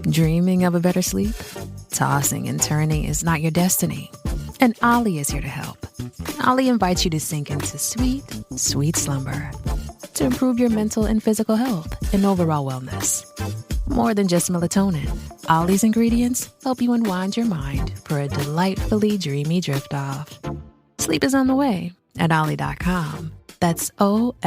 Dreaming of a better sleep? Tossing and turning is not your destiny. And Ollie is here to help. Ollie invites you to sink into sweet, sweet slumber to improve your mental and physical health and overall wellness. More than just melatonin, Ollie's ingredients help you unwind your mind for a delightfully dreamy drift off. Sleep is on the way at Ollie.com. That's OLLY.com.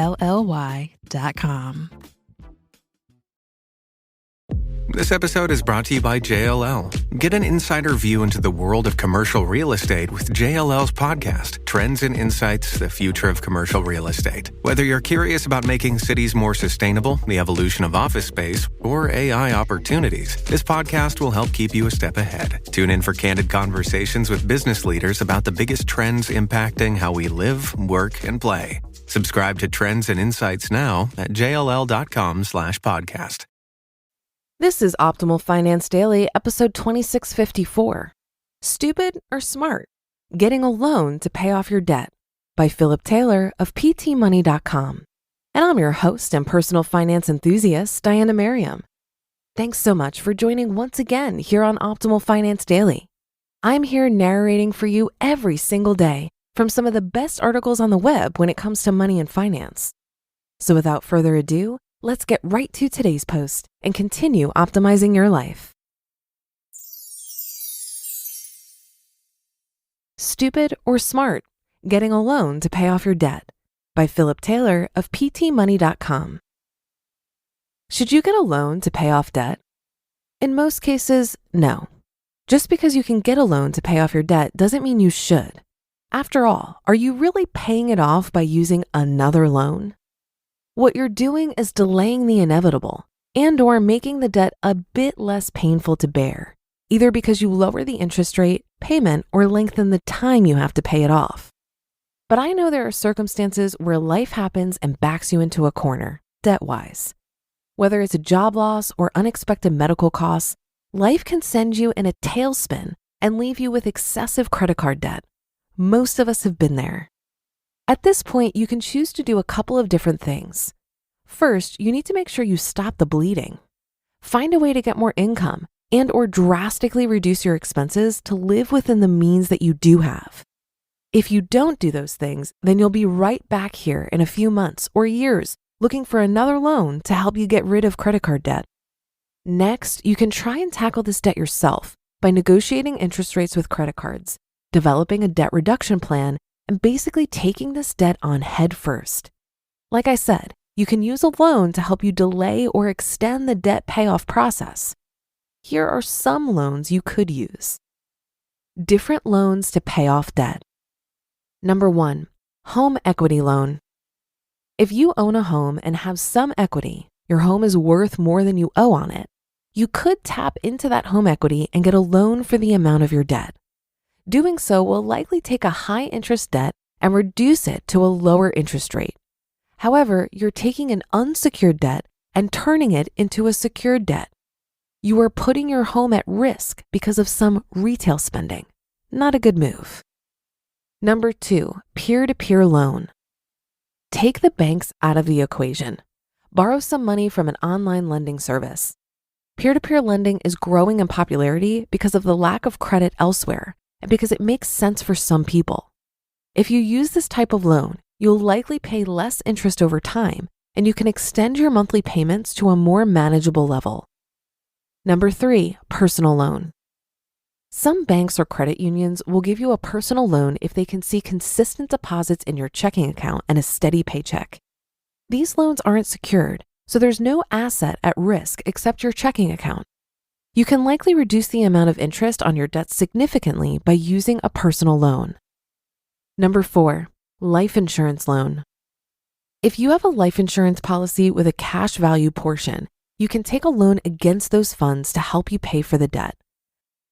This episode is brought to you by JLL. Get an insider view into the world of commercial real estate with JLL's podcast, Trends and Insights, the Future of Commercial Real Estate. Whether you're curious about making cities more sustainable, the evolution of office space, or AI opportunities, this podcast will help keep you a step ahead. Tune in for candid conversations with business leaders about the biggest trends impacting how we live, work, and play. Subscribe to Trends and Insights now at jll.com/podcast. This is Optimal Finance Daily, episode 2654. Stupid or Smart? Getting a Loan to Pay Off Your Debt by Philip Taylor of ptmoney.com. And I'm your host and personal finance enthusiast, Diana Merriam. Thanks so much for joining once again here on Optimal Finance Daily. I'm here narrating for you every single day from some of the best articles on the web when it comes to money and finance. So without further ado, let's get right to today's post and continue optimizing your life. Stupid or Smart? Getting a Loan to Pay Off Your Debt by Philip Taylor of ptmoney.com. Should you get a loan to pay off debt? In most cases, no. Just because you can get a loan to pay off your debt doesn't mean you should. After all, are you really paying it off by using another loan? What you're doing is delaying the inevitable and/or making the debt a bit less painful to bear, either because you lower the interest rate, payment, or lengthen the time you have to pay it off. But I know there are circumstances where life happens and backs you into a corner, debt-wise. Whether it's a job loss or unexpected medical costs, life can send you in a tailspin and leave you with excessive credit card debt. Most of us have been there. At this point, you can choose to do a couple of different things. First, you need to make sure you stop the bleeding. Find a way to get more income and/or drastically reduce your expenses to live within the means that you do have. If you don't do those things, then you'll be right back here in a few months or years looking for another loan to help you get rid of credit card debt. Next, you can try and tackle this debt yourself by negotiating interest rates with credit cards, developing a debt reduction plan, and basically taking this debt on head first. Like I said, you can use a loan to help you delay or extend the debt payoff process. Here are some loans you could use. Different loans to pay off debt. Number 1, home equity loan. If you own a home and have some equity, your home is worth more than you owe on it, you could tap into that home equity and get a loan for the amount of your debt. Doing so will likely take a high interest debt and reduce it to a lower interest rate. However, you're taking an unsecured debt and turning it into a secured debt. You are putting your home at risk because of some retail spending. Not a good move. Number 2, peer-to-peer loan. Take the banks out of the equation. Borrow some money from an online lending service. Peer-to-peer lending is growing in popularity because of the lack of credit elsewhere, and because it makes sense for some people. If you use this type of loan, you'll likely pay less interest over time, and you can extend your monthly payments to a more manageable level. Number 3, personal loan. Some banks or credit unions will give you a personal loan if they can see consistent deposits in your checking account and a steady paycheck. These loans aren't secured, so there's no asset at risk except your checking account. You can likely reduce the amount of interest on your debt significantly by using a personal loan. Number 4, life insurance loan. If you have a life insurance policy with a cash value portion, you can take a loan against those funds to help you pay for the debt.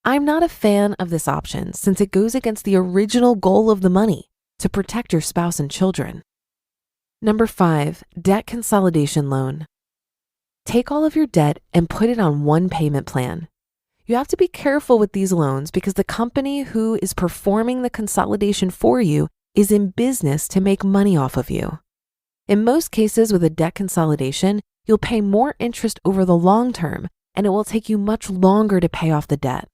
I'm not a fan of this option since it goes against the original goal of the money, to protect your spouse and children. Number 5, debt consolidation loan. Take all of your debt and put it on one payment plan. You have to be careful with these loans because the company who is performing the consolidation for you is in business to make money off of you. In most cases with a debt consolidation, you'll pay more interest over the long term and it will take you much longer to pay off the debt.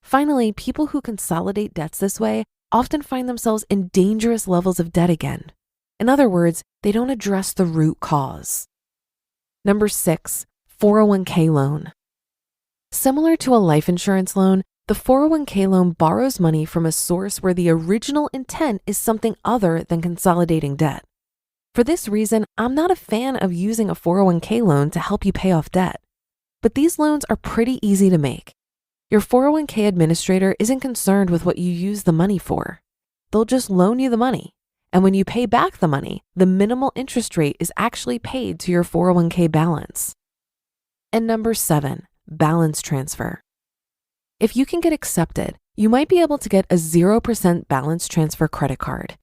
Finally, people who consolidate debts this way often find themselves in dangerous levels of debt again. In other words, they don't address the root cause. Number 6, 401k loan. Similar to a life insurance loan, the 401k loan borrows money from a source where the original intent is something other than consolidating debt. For this reason, I'm not a fan of using a 401k loan to help you pay off debt. But these loans are pretty easy to make. Your 401k administrator isn't concerned with what you use the money for. They'll just loan you the money. And when you pay back the money, the minimal interest rate is actually paid to your 401k balance. And number 7, balance transfer. If you can get accepted, you might be able to get a 0% balance transfer credit card.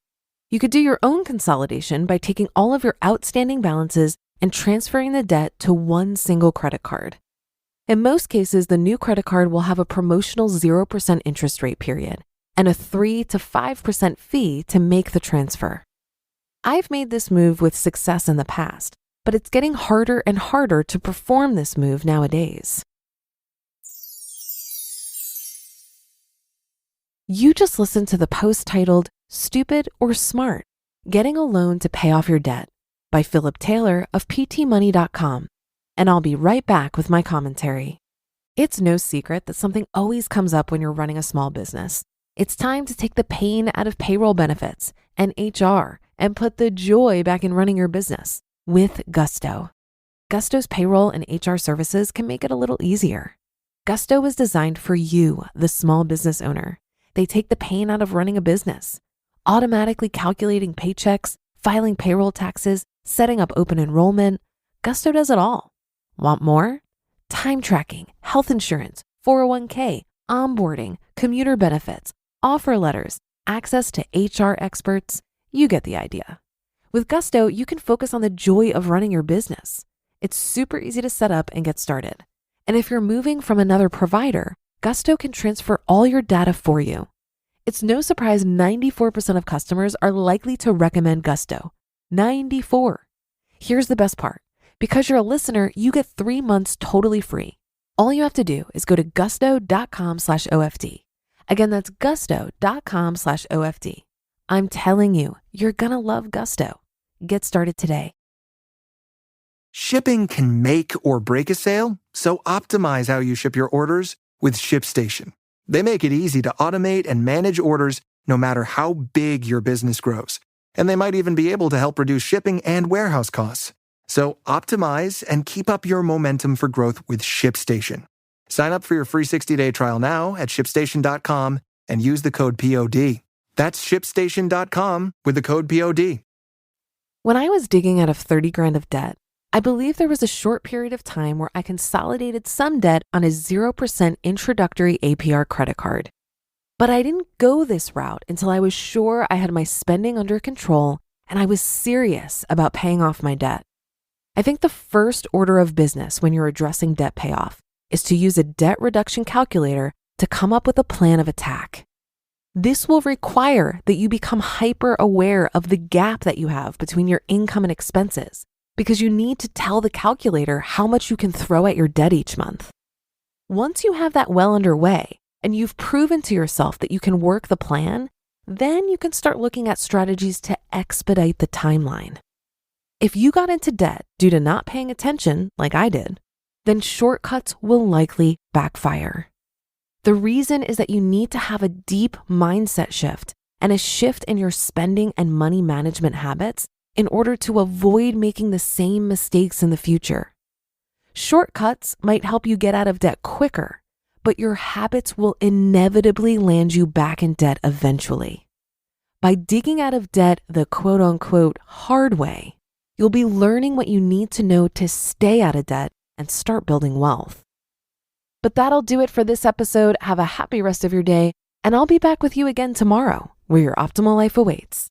You could do your own consolidation by taking all of your outstanding balances and transferring the debt to one single credit card. In most cases, the new credit card will have a promotional 0% interest rate period and a 3 to 5% fee to make the transfer. I've made this move with success in the past, but it's getting harder and harder to perform this move nowadays. You just listened to the post titled, Stupid or Smart? Getting a Loan to Pay Off Your Debt by Philip Taylor of PTmoney.com. And I'll be right back with my commentary. It's no secret that something always comes up when you're running a small business. It's time to take the pain out of payroll benefits and HR and put the joy back in running your business with Gusto. Gusto's payroll and HR services can make it a little easier. Gusto was designed for you, the small business owner. They take the pain out of running a business, automatically calculating paychecks, filing payroll taxes, setting up open enrollment. Gusto does it all. Want more? Time tracking, health insurance, 401k, onboarding, commuter benefits, offer letters, access to HR experts. You get the idea. With Gusto, you can focus on the joy of running your business. It's super easy to set up and get started. And if you're moving from another provider, Gusto can transfer all your data for you. It's no surprise 94% of customers are likely to recommend Gusto. 94. Here's the best part. Because you're a listener, you get 3 months totally free. All you have to do is go to gusto.com/OFD. Again, that's gusto.com/OFD. I'm telling you, you're gonna love Gusto. Get started today. Shipping can make or break a sale, so optimize how you ship your orders with ShipStation. They make it easy to automate and manage orders no matter how big your business grows. And they might even be able to help reduce shipping and warehouse costs. So optimize and keep up your momentum for growth with ShipStation. Sign up for your free 60-day trial now at ShipStation.com and use the code POD. That's ShipStation.com with the code POD. When I was digging out of 30 grand of debt, I believe there was a short period of time where I consolidated some debt on a 0% introductory APR credit card. But I didn't go this route until I was sure I had my spending under control and I was serious about paying off my debt. I think the first order of business when you're addressing debt payoff is to use a debt reduction calculator to come up with a plan of attack. This will require that you become hyper aware of the gap that you have between your income and expenses, because you need to tell the calculator how much you can throw at your debt each month. Once you have that well underway and you've proven to yourself that you can work the plan, then you can start looking at strategies to expedite the timeline. If you got into debt due to not paying attention, like I did, then shortcuts will likely backfire. The reason is that you need to have a deep mindset shift and a shift in your spending and money management habits in order to avoid making the same mistakes in the future. Shortcuts might help you get out of debt quicker, but your habits will inevitably land you back in debt eventually. By digging out of debt the quote-unquote hard way, you'll be learning what you need to know to stay out of debt and start building wealth. But that'll do it for this episode. Have a happy rest of your day, and I'll be back with you again tomorrow, where your optimal life awaits.